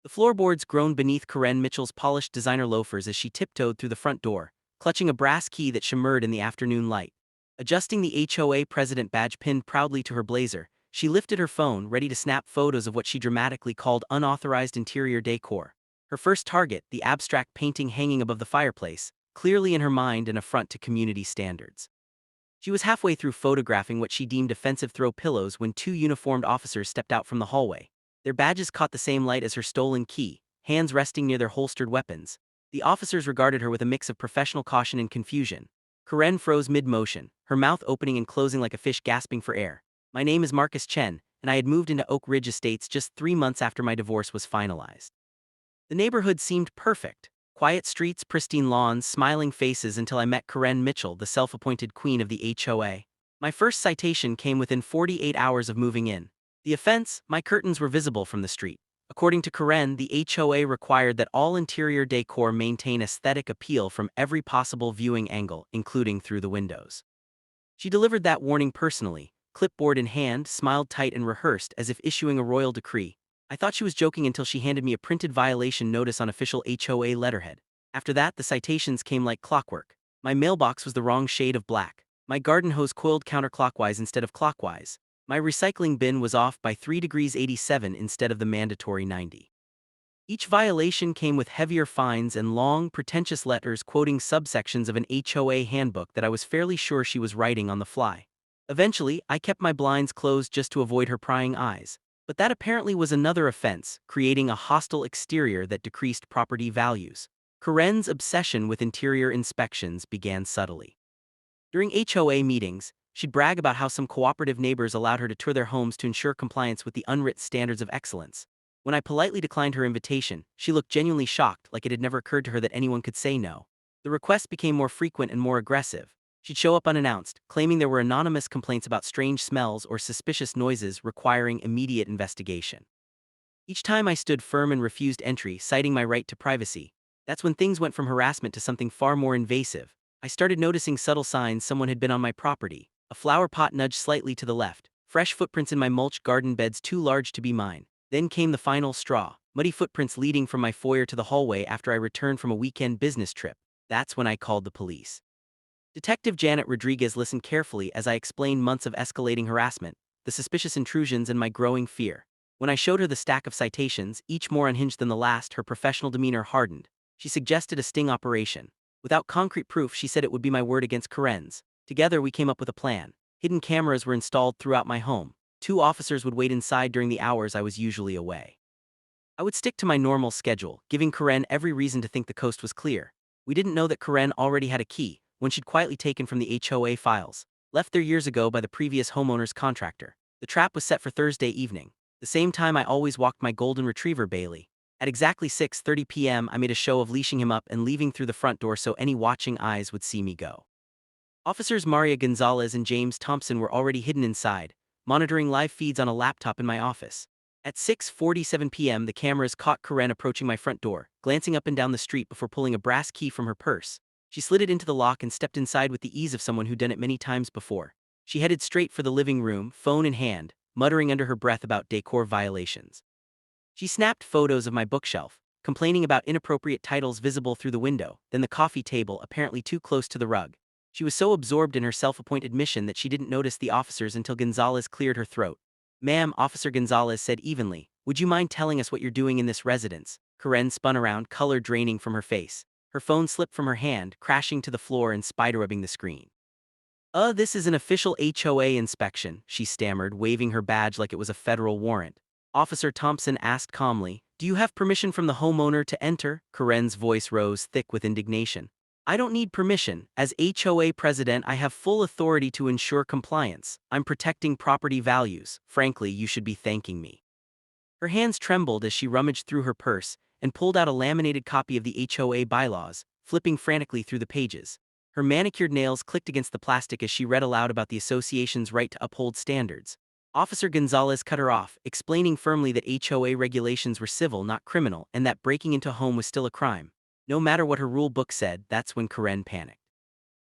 The floorboards groaned beneath Karen Mitchell's polished designer loafers as she tiptoed through the front door, clutching a brass key that shimmered in the afternoon light. Adjusting the HOA president badge pinned proudly to her blazer, she lifted her phone, ready to snap photos of what she dramatically called unauthorized interior decor. Her first target, the abstract painting hanging above the fireplace, clearly in her mind an affront to community standards. She was halfway through photographing what she deemed offensive throw pillows when two uniformed officers stepped out from the hallway. Their badges caught the same light as her stolen key, hands resting near their holstered weapons. The officers regarded her with a mix of professional caution and confusion. Karen froze mid-motion, her mouth opening and closing like a fish gasping for air. My name is Marcus Chen, and I had moved into Oak Ridge Estates just 3 months after my divorce was finalized. The neighborhood seemed perfect. Quiet streets, pristine lawns, smiling faces until I met Karen Mitchell, the self-appointed queen of the HOA. My first citation came within 48 hours of moving in. The offense, my curtains were visible from the street. According to Karen, the HOA required that all interior decor maintain aesthetic appeal from every possible viewing angle, including through the windows. She delivered that warning personally, clipboard in hand, smiled tight and rehearsed as if issuing a royal decree. I thought she was joking until she handed me a printed violation notice on official HOA letterhead. After that, the citations came like clockwork. My mailbox was the wrong shade of black. My garden hose coiled counterclockwise instead of clockwise. My recycling bin was off by 3 degrees 87 instead of the mandatory 90. Each violation came with heavier fines and long, pretentious letters quoting subsections of an HOA handbook that I was fairly sure she was writing on the fly. Eventually, I kept my blinds closed just to avoid her prying eyes. But that apparently was another offense, creating a hostile exterior that decreased property values. Karen's obsession with interior inspections began subtly. During HOA meetings, she'd brag about how some cooperative neighbors allowed her to tour their homes to ensure compliance with the unwritten standards of excellence. When I politely declined her invitation, she looked genuinely shocked, like it had never occurred to her that anyone could say no. The requests became more frequent and more aggressive. She'd show up unannounced, claiming there were anonymous complaints about strange smells or suspicious noises requiring immediate investigation. Each time I stood firm and refused entry, citing my right to privacy. That's when things went from harassment to something far more invasive. I started noticing subtle signs someone had been on my property. A flower pot nudged slightly to the left, fresh footprints in my mulch garden beds too large to be mine. Then came the final straw, muddy footprints leading from my foyer to the hallway after I returned from a weekend business trip. That's when I called the police. Detective Janet Rodriguez listened carefully as I explained months of escalating harassment, the suspicious intrusions, and my growing fear. When I showed her the stack of citations, each more unhinged than the last, her professional demeanor hardened. She suggested a sting operation. Without concrete proof, she said it would be my word against Karen's. Together, we came up with a plan. Hidden cameras were installed throughout my home. 2 officers would wait inside during the hours I was usually away. I would stick to my normal schedule, giving Karen every reason to think the coast was clear. We didn't know that Karen already had a key, when she'd quietly taken from the HOA files, left there years ago by the previous homeowner's contractor. The trap was set for Thursday evening, the same time I always walked my golden retriever Bailey. At exactly 6:30 p.m. I made a show of leashing him up and leaving through the front door so any watching eyes would see me go. Officers Maria Gonzalez and James Thompson were already hidden inside, monitoring live feeds on a laptop in my office. At 6:47 p.m. the cameras caught Karen approaching my front door, glancing up and down the street before pulling a brass key from her purse. She slid it into the lock and stepped inside with the ease of someone who'd done it many times before. She headed straight for the living room, phone in hand, muttering under her breath about decor violations. She snapped photos of my bookshelf, complaining about inappropriate titles visible through the window, then the coffee table apparently too close to the rug. She was so absorbed in her self-appointed mission that she didn't notice the officers until Gonzalez cleared her throat. "Ma'am," Officer Gonzalez said evenly, "would you mind telling us what you're doing in this residence?" Karen spun around, color draining from her face. Her phone slipped from her hand, crashing to the floor and spiderwebbing the screen. This is an official HOA inspection," she stammered, waving her badge like it was a federal warrant. Officer Thompson asked calmly, "Do you have permission from the homeowner to enter?" Karen's voice rose thick with indignation. "I don't need permission. As HOA president, I have full authority to ensure compliance. I'm protecting property values. Frankly, you should be thanking me." Her hands trembled as she rummaged through her purse and pulled out a laminated copy of the HOA bylaws, flipping frantically through the pages. Her manicured nails clicked against the plastic as she read aloud about the association's right to uphold standards. Officer Gonzalez cut her off, explaining firmly that HOA regulations were civil, not criminal, and that breaking into a home was still a crime. No matter what her rule book said, that's when Karen panicked.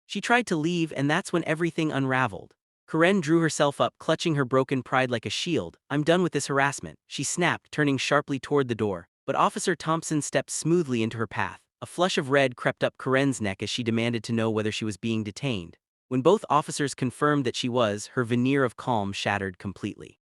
She tried to leave, and that's when everything unraveled. Karen drew herself up, clutching her broken pride like a shield. "I'm done with this harassment," she snapped, turning sharply toward the door. But Officer Thompson stepped smoothly into her path. A flush of red crept up Karen's neck as she demanded to know whether she was being detained. When both officers confirmed that she was, her veneer of calm shattered completely.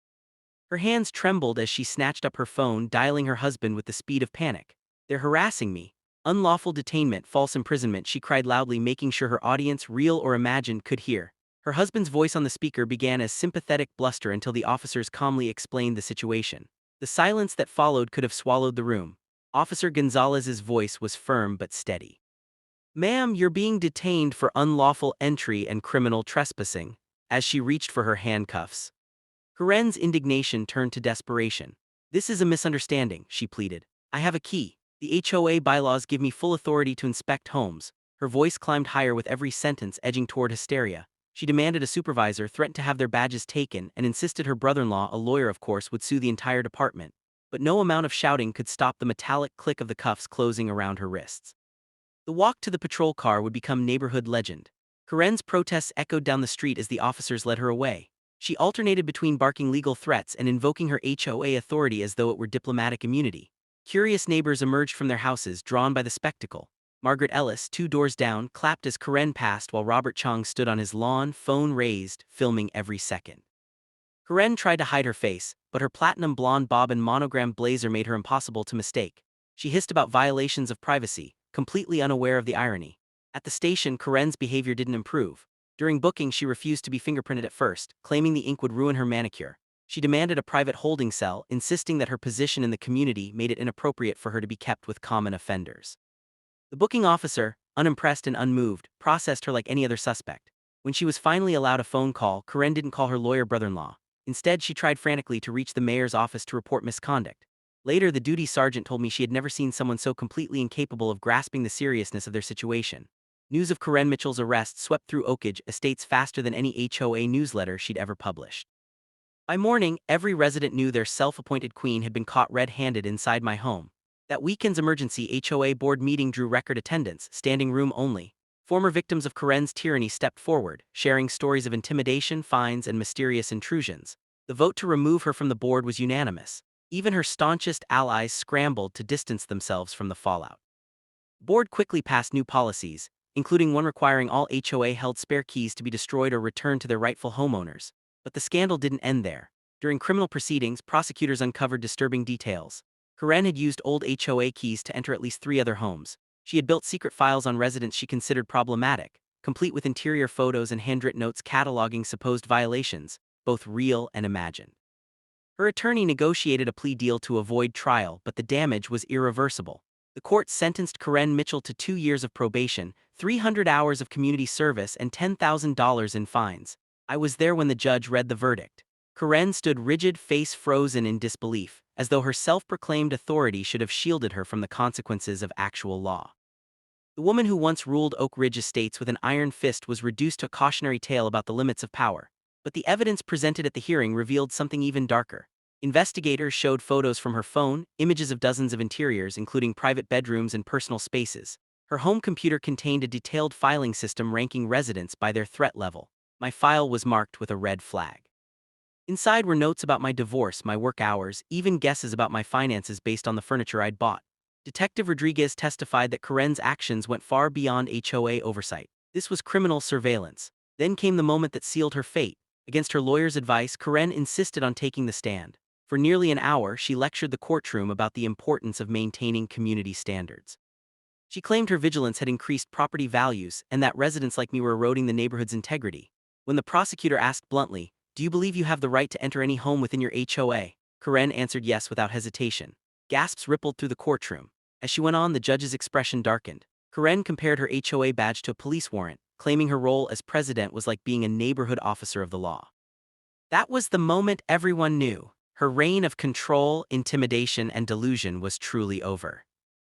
Her hands trembled as she snatched up her phone, dialing her husband with the speed of panic. "They're harassing me. Unlawful detainment, false imprisonment," she cried loudly, making sure her audience, real or imagined, could hear. Her husband's voice on the speaker began as sympathetic bluster until the officers calmly explained the situation. The silence that followed could have swallowed the room. Officer Gonzalez's voice was firm but steady. "Ma'am, you're being detained for unlawful entry and criminal trespassing," as she reached for her handcuffs. Karen's indignation turned to desperation. "This is a misunderstanding," she pleaded. "I have a key. The HOA bylaws give me full authority to inspect homes." Her voice climbed higher with every sentence, edging toward hysteria. She demanded a supervisor, threatened to have their badges taken, and insisted her brother-in-law, a lawyer of course, would sue the entire department. But no amount of shouting could stop the metallic click of the cuffs closing around her wrists. The walk to the patrol car would become neighborhood legend. Karen's protests echoed down the street as the officers led her away. She alternated between barking legal threats and invoking her HOA authority as though it were diplomatic immunity. Curious neighbors emerged from their houses, drawn by the spectacle. Margaret Ellis, 2 doors down, clapped as Karen passed while Robert Chong stood on his lawn, phone raised, filming every second. Karen tried to hide her face, but her platinum blonde bob and monogram blazer made her impossible to mistake. She hissed about violations of privacy, completely unaware of the irony. At the station, Karen's behavior didn't improve. During booking, she refused to be fingerprinted at first, claiming the ink would ruin her manicure. She demanded a private holding cell, insisting that her position in the community made it inappropriate for her to be kept with common offenders. The booking officer, unimpressed and unmoved, processed her like any other suspect. When she was finally allowed a phone call, Karen didn't call her lawyer brother-in-law. Instead, she tried frantically to reach the mayor's office to report misconduct. Later, the duty sergeant told me she had never seen someone so completely incapable of grasping the seriousness of their situation. News of Karen Mitchell's arrest swept through Oakage Estates faster than any HOA newsletter she'd ever published. By morning, every resident knew their self-appointed queen had been caught red-handed inside my home. That weekend's emergency HOA board meeting drew record attendance, standing room only. Former victims of Karen's tyranny stepped forward, sharing stories of intimidation, fines, and mysterious intrusions. The vote to remove her from the board was unanimous. Even her staunchest allies scrambled to distance themselves from the fallout. The board quickly passed new policies, including one requiring all HOA-held spare keys to be destroyed or returned to their rightful homeowners. But the scandal didn't end there. During criminal proceedings, prosecutors uncovered disturbing details. Karen had used old HOA keys to enter at least 3 other homes. She had built secret files on residents she considered problematic, complete with interior photos and handwritten notes cataloging supposed violations, both real and imagined. Her attorney negotiated a plea deal to avoid trial, but the damage was irreversible. The court sentenced Karen Mitchell to 2 years of probation, 300 hours of community service, and $10,000 in fines. I was there when the judge read the verdict. Karen stood rigid, face frozen in disbelief, as though her self-proclaimed authority should have shielded her from the consequences of actual law. The woman who once ruled Oak Ridge Estates with an iron fist was reduced to a cautionary tale about the limits of power. But the evidence presented at the hearing revealed something even darker. Investigators showed photos from her phone, images of dozens of interiors, including private bedrooms and personal spaces. Her home computer contained a detailed filing system ranking residents by their threat level. My file was marked with a red flag. Inside were notes about my divorce, my work hours, even guesses about my finances based on the furniture I'd bought. Detective Rodriguez testified that Karen's actions went far beyond HOA oversight. This was criminal surveillance. Then came the moment that sealed her fate. Against her lawyer's advice, Karen insisted on taking the stand. For nearly an hour, she lectured the courtroom about the importance of maintaining community standards. She claimed her vigilance had increased property values and that residents like me were eroding the neighborhood's integrity. When the prosecutor asked bluntly, "Do you believe you have the right to enter any home within your HOA?" Karen answered yes without hesitation. Gasps rippled through the courtroom. As she went on, the judge's expression darkened. Karen compared her HOA badge to a police warrant, claiming her role as president was like being a neighborhood officer of the law. That was the moment everyone knew. Her reign of control, intimidation, and delusion was truly over.